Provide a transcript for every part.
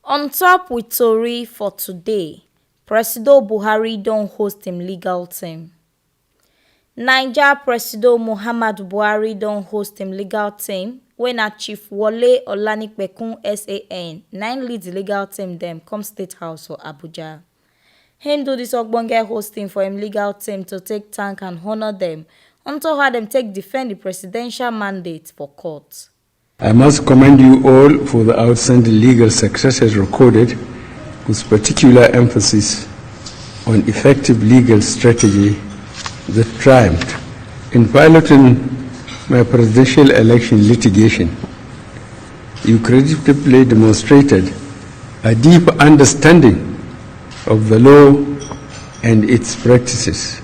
On top with tori for today, Presido Buhari don't host him legal team. Naija Presido Muhammadu Buhari don't host him legal team when a Chief Wole Olanipekun SAN 9 lead the legal team them come State House for Abuja. Him do this ogbonge hosting for him legal team to take thank and honor them until how them take defend the presidential mandate for court. I must commend you all for the outstanding legal successes recorded, with particular emphasis on effective legal strategy that triumphed in piloting my presidential election litigation. You creditably demonstrated a deep understanding of the law and its practices.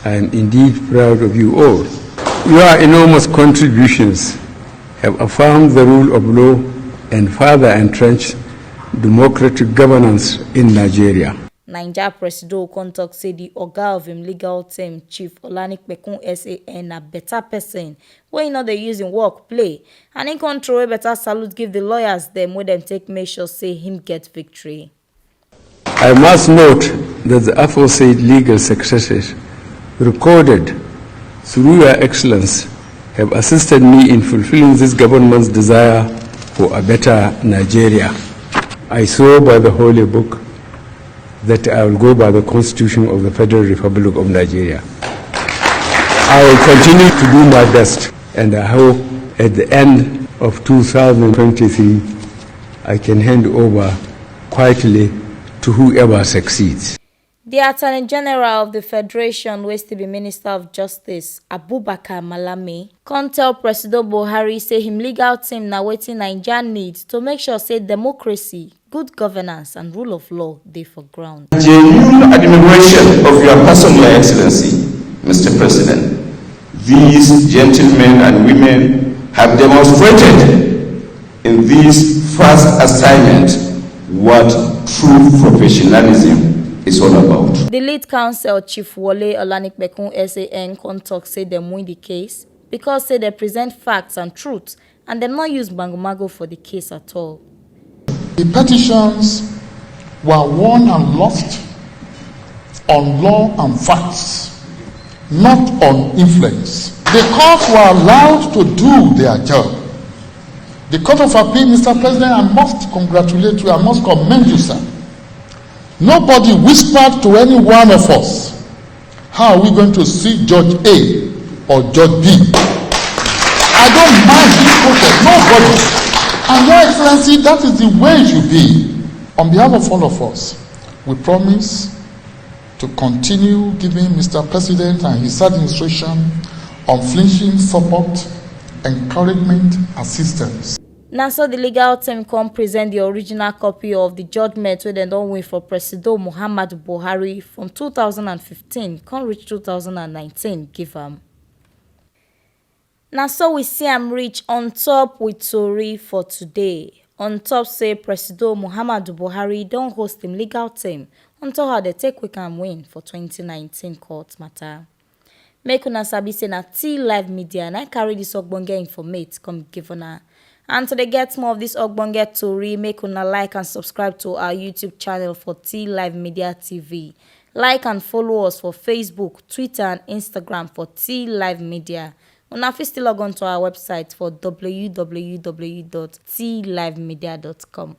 I am indeed proud of you all. Your enormous contributions have affirmed the rule of law and further entrenched democratic governance in Nigeria. Naija Presido contact say the oga of him legal team, Chief Olanipekun SAN, a better person wey no dey use him work play, and in control wey better salute give the lawyers them wey them take make sure say him get victory. I must note that the aforesaid legal successes recorded through your excellence have assisted me in fulfilling this government's desire for a better Nigeria. I swear by the Holy Book that I will go by the Constitution of the Federal Republic of Nigeria. I will continue to do my best, and I hope at the end of 2023 I can hand over quietly to whoever succeeds. The Attorney General of the Federation, wey still be Minister of Justice, Abubakar Malami, come tell Presido Buhari say him legal team na wetin Naija need to make sure say democracy, good governance and rule of law dey for ground. Genuine admiration of your person, Your Excellency, Mr. President. These gentlemen and women have demonstrated in this first assignment what true professionalism is all about. The lead counsel, Chief Wole Olanipekun SAN, come talk say them win the case because say they present facts and truth and them not use bangumago for the case at all. The petitions were won and lost on law and facts, not on influence. The courts were allowed to do their job. The Court of Appeal, Mr. President, I must congratulate you, I must commend you, sir. Nobody whispered to any one of us, how are we going to see Judge A or Judge B? I don't mind this protest, nobody. And Your Excellency, that is the way it should be. On behalf of all of us, we promise to continue giving Mr. President and his administration unflinching support, encouragement, assistance. Now, so the legal team come present the original copy of the judgment where they don't win for Presido Muhammadu Buhari from 2015, come reach 2019, give them. Now, so we see am reach on top with tori for today. On top say Presido Muhammadu Buhari don't host him legal team until how they take quick and win for 2019 court matter. Make una sabi say na T Live Media and I carry this ogbonge informate come give una. And to get more of this ogbonge tori, make una like and subscribe to our YouTube channel for T Live Media TV. Like and follow us for Facebook, Twitter and Instagram for T Live Media. Una fit still log on to our website for www.tlivemedia.com.